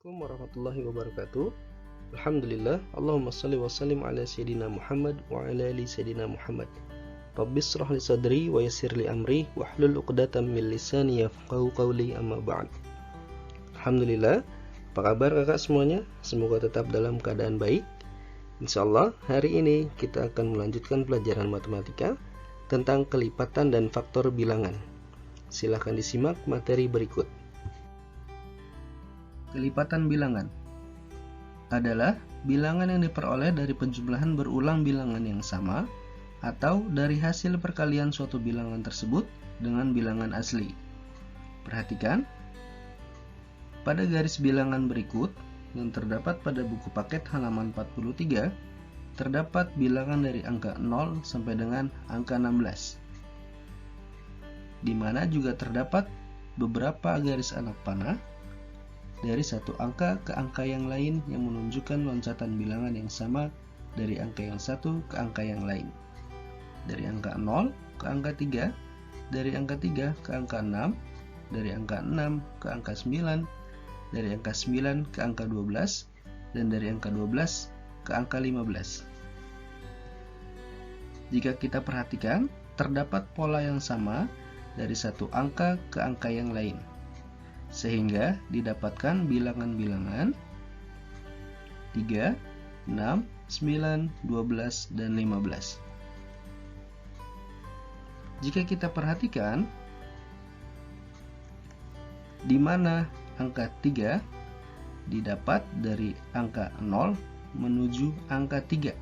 Assalamualaikum warahmatullahi wabarakatuh. Alhamdulillah, Allahumma salli wa sallim ala Sayyidina Muhammad wa ala ali Sayyidina Muhammad. Rabbis shrah li sadri wa yassir li amri wahlul 'uqdatam min lisani yafqahu qawli, amma ba'd. Alhamdulillah, apa kabar kakak semuanya? Semoga tetap dalam keadaan baik. Insyaallah hari ini kita akan melanjutkan pelajaran matematika tentang kelipatan dan faktor bilangan. Silahkan disimak materi berikut. Kelipatan bilangan adalah bilangan yang diperoleh dari penjumlahan berulang bilangan yang sama atau dari hasil perkalian suatu bilangan tersebut dengan bilangan asli. Perhatikan, pada garis bilangan berikut yang terdapat pada buku paket halaman 43, terdapat bilangan dari angka 0 sampai dengan angka 16, di mana juga terdapat beberapa garis anak panah dari satu angka ke angka yang lain yang menunjukkan loncatan bilangan yang sama dari angka yang satu ke angka yang lain. Dari angka 0 ke angka 3, dari angka 3 ke angka 6, dari angka 6 ke angka 9, dari angka 9 ke angka 12, dan dari angka 12 ke angka 15. Jika kita perhatikan, terdapat pola yang sama dari satu angka ke angka yang lain, sehingga didapatkan bilangan-bilangan 3, 6, 9, 12, dan 15. Jika kita perhatikan, di mana angka 3 didapat dari angka 0 menuju angka 3,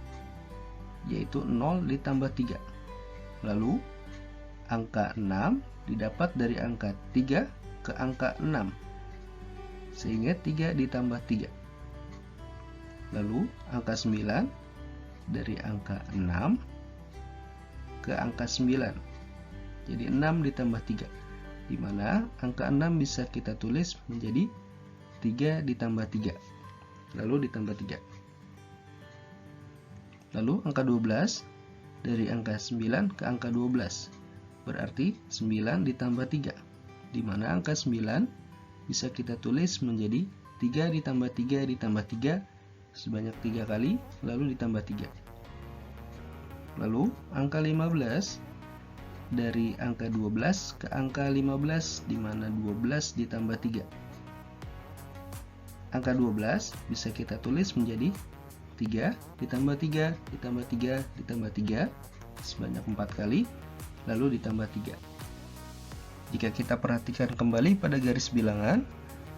yaitu 0 ditambah 3. Lalu, angka 6 didapat dari angka 3 ke angka 6, sehingga 3 ditambah 3. Lalu angka 9 dari angka 6 ke angka 9, jadi 6 ditambah 3, di mana angka 6 bisa kita tulis menjadi 3 ditambah 3, lalu ditambah 3. Lalu angka 12 dari angka 9 ke angka 12, berarti 9 ditambah 3, di mana angka 9 bisa kita tulis menjadi 3 ditambah 3 ditambah 3 sebanyak 3 kali, lalu ditambah 3. Lalu angka 15 dari angka 12 ke angka 15, di mana 12 ditambah 3. Angka 12 bisa kita tulis menjadi 3 ditambah 3 ditambah 3 ditambah 3 sebanyak 4 kali, lalu ditambah 3. Jika kita perhatikan kembali pada garis bilangan,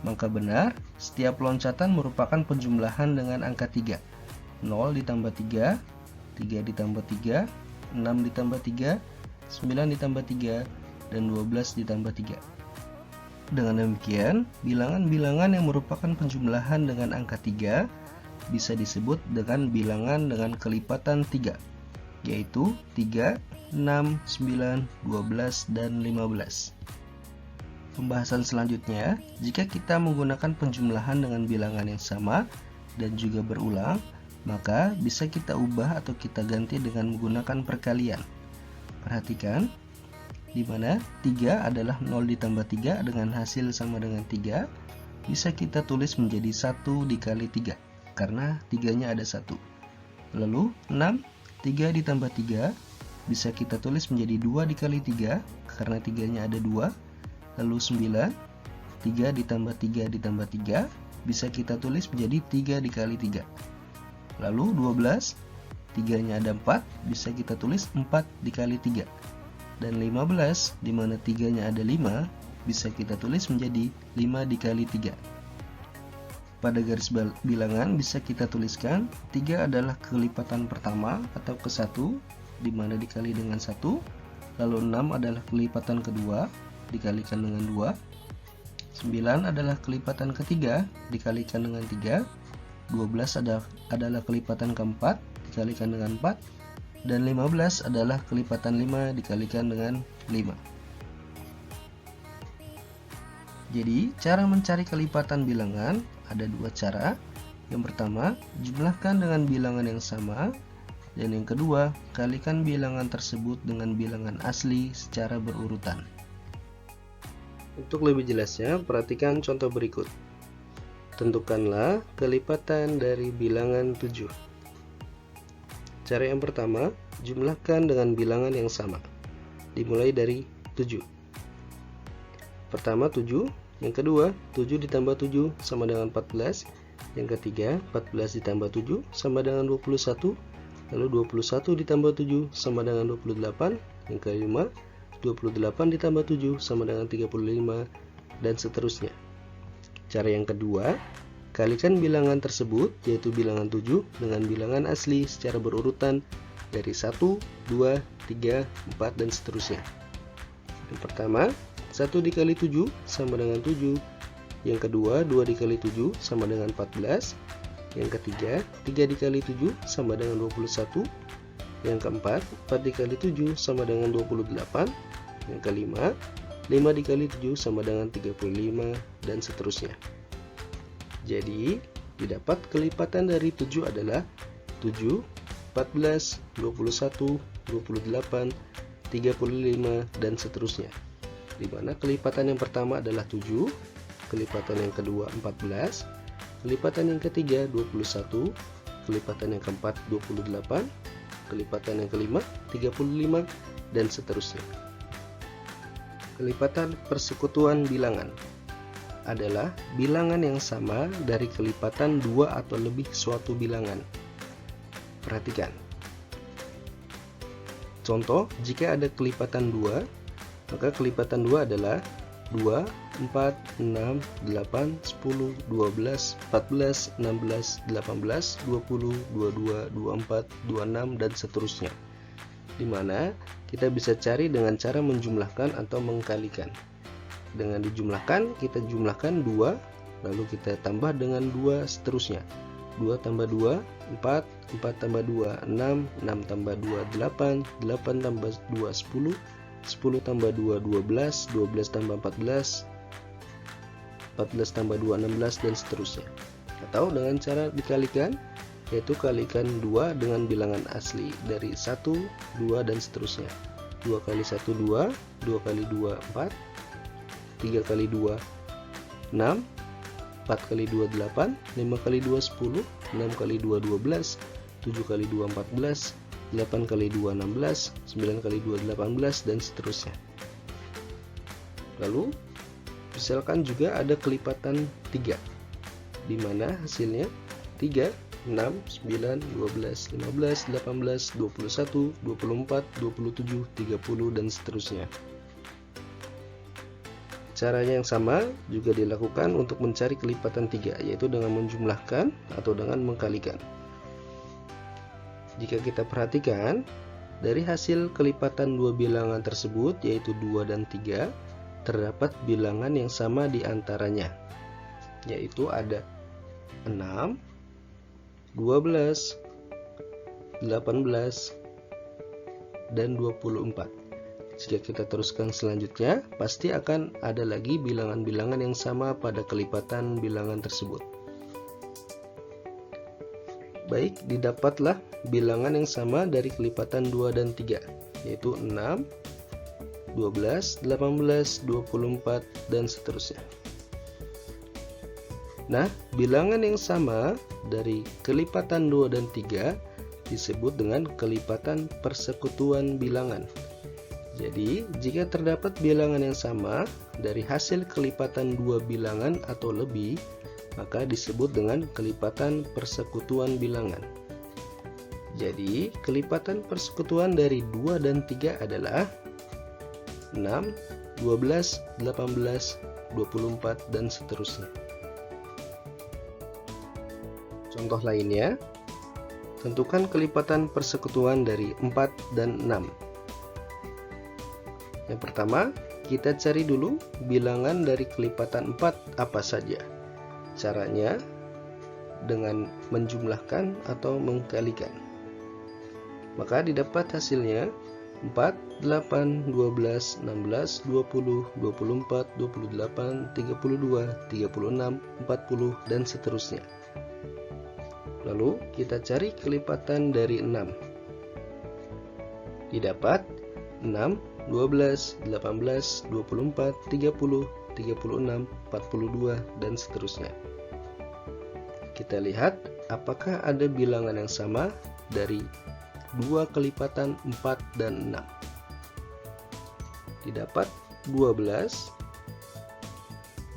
maka benar setiap loncatan merupakan penjumlahan dengan angka 3. 0 ditambah 3, 3 ditambah 3, 6 ditambah 3, 9 ditambah 3, dan 12 ditambah 3. Dengan demikian, bilangan-bilangan yang merupakan penjumlahan dengan angka 3 bisa disebut dengan bilangan dengan kelipatan 3, yaitu 3, 6, 9, 12, dan 15. Pembahasan selanjutnya, jika kita menggunakan penjumlahan dengan bilangan yang sama dan juga berulang, maka bisa kita ubah atau kita ganti dengan menggunakan perkalian. Perhatikan, di mana 3 adalah 0 ditambah 3 dengan hasil sama dengan 3, bisa kita tulis menjadi 1 dikali 3, karena 3-nya ada 1. Lalu 6, 3 ditambah 3, bisa kita tulis menjadi 2 dikali 3, karena 3-nya ada 2. Lalu 9, 3 ditambah 3 ditambah 3, bisa kita tulis menjadi 3 dikali 3. Lalu 12, 3-nya ada 4, bisa kita tulis 4 dikali 3. Dan 15, di mana 3-nya ada 5, bisa kita tulis menjadi 5 dikali 3. Pada garis bilangan bisa kita tuliskan 3 adalah kelipatan pertama atau ke-1, di mana dikali dengan 1. Lalu 6 adalah kelipatan kedua, dikalikan dengan 2. 9 adalah kelipatan ketiga, dikalikan dengan 3. 12 adalah kelipatan keempat, dikalikan dengan 4. Dan 15 adalah kelipatan 5, dikalikan dengan 5. Jadi, cara mencari kelipatan bilangan ada dua cara. Yang pertama, jumlahkan dengan bilangan yang sama. Dan yang kedua, kalikan bilangan tersebut dengan bilangan asli secara berurutan. Untuk lebih jelasnya, perhatikan contoh berikut. tentukanlah kelipatan dari bilangan 7. Cara yang pertama, jumlahkan dengan bilangan yang sama. Dimulai dari 7. Pertama 7, yang kedua 7 ditambah 7 sama dengan 14, yang ketiga 14 ditambah 7 sama dengan 21, lalu 21 ditambah 7 sama dengan 28, yang kelima 28 ditambah 7 sama dengan 35, dan seterusnya. Cara yang kedua, kalikan bilangan tersebut, yaitu bilangan 7 dengan bilangan asli secara berurutan dari 1, 2, 3, 4, dan seterusnya. Yang pertama, 1 dikali 7 sama dengan 7. Yang kedua, 2 dikali 7 sama dengan 14. Yang ketiga, 3 dikali 7 sama dengan 21. Yang keempat, 4 dikali 7 sama dengan 28. Yang kelima, 5 dikali 7 sama dengan 35, dan seterusnya. Jadi, didapat kelipatan dari 7 adalah 7, 14, 21, 28, 35, dan seterusnya. Di mana kelipatan yang pertama adalah 7, kelipatan yang kedua 14, kelipatan yang ketiga 21, kelipatan yang keempat 28, kelipatan yang kelima 35, dan seterusnya. Kelipatan persekutuan bilangan adalah bilangan yang sama dari kelipatan 2 atau lebih suatu bilangan. Perhatikan. Contoh, jika ada kelipatan 2, maka kelipatan 2 adalah 2, 4, 6, 8, 10, 12, 14, 16, 18, 20, 22, 24, 26, dan seterusnya. Di mana kita bisa cari dengan cara menjumlahkan atau mengkalikan. Dengan dijumlahkan, kita jumlahkan 2, lalu kita tambah dengan 2 seterusnya. 2 tambah 2, 4, 4 tambah 2, 6, 6 tambah 2, 8, 8 tambah 2, 10, 10 tambah 2, 12, 12 tambah 14, 14 tambah 2, 16, dan seterusnya. Atau dengan cara dikalikan, yaitu kalikan 2 dengan bilangan asli dari 1, 2, dan seterusnya. 2 kali 1, 2, 2 kali 2, 4, 3 kali 2, 6, 4 kali 2, 8, 5 kali 2, 10, 6 kali 2, 12, 7 kali 2, 14, 8 kali 2, 16, 9 kali 2, 18, dan seterusnya. Lalu, misalkan juga ada kelipatan 3, di mana hasilnya 3, 6, 9, 12, 15, 18, 21, 24, 27, 30, dan seterusnya. Caranya yang sama juga dilakukan untuk mencari kelipatan 3, yaitu dengan menjumlahkan atau dengan mengkalikan. Jika kita perhatikan, dari hasil kelipatan 2 bilangan tersebut, yaitu 2 dan 3, terdapat bilangan yang sama di antaranya, yaitu ada 6, 12, 18, dan 24. Jika kita teruskan selanjutnya, pasti akan ada lagi bilangan-bilangan yang sama pada kelipatan bilangan tersebut. Baik, didapatlah bilangan yang sama dari kelipatan 2 dan 3, yaitu 6, 12, 18, 24, dan seterusnya. Nah, bilangan yang sama dari kelipatan 2 dan 3 disebut dengan kelipatan persekutuan bilangan. Jadi, jika terdapat bilangan yang sama dari hasil kelipatan 2 bilangan atau lebih, maka disebut dengan kelipatan persekutuan bilangan. Jadi, kelipatan persekutuan dari 2 dan 3 adalah 6, 12, 18, 24, dan seterusnya. Contoh lainnya, tentukan kelipatan persekutuan dari 4 dan 6. Yang pertama, kita cari dulu bilangan dari kelipatan 4 apa saja. Caranya dengan menjumlahkan atau mengkalikan. Maka didapat hasilnya 4, 8, 12, 16, 20, 24, 28, 32, 36, 40, dan seterusnya. Lalu kita cari kelipatan dari 6. Didapat 6, 12, 18, 24, 30, 36, 42, dan seterusnya. Kita lihat apakah ada bilangan yang sama dari 2 kelipatan 4 dan 6. Didapat 12,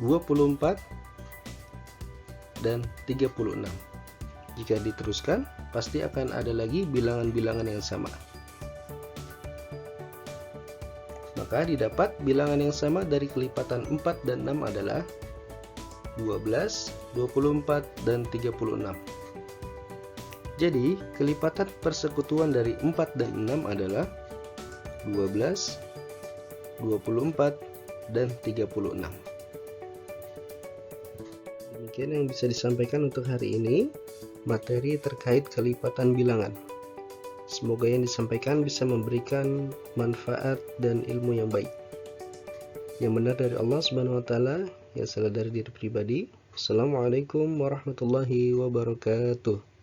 24, dan 36. Jika diteruskan, pasti akan ada lagi bilangan-bilangan yang sama. Maka didapat bilangan yang sama dari kelipatan 4 dan 6 adalah 12, 24, dan 36. Jadi, kelipatan persekutuan dari 4 dan 6 adalah 12, 24, dan 36. Demikian yang bisa disampaikan untuk hari ini, materi terkait kelipatan bilangan. Semoga yang disampaikan bisa memberikan manfaat dan ilmu yang baik. Yang benar dari Allah Subhanahu wa taala, yang salah dari diri pribadi. Assalamualaikum warahmatullahi wabarakatuh.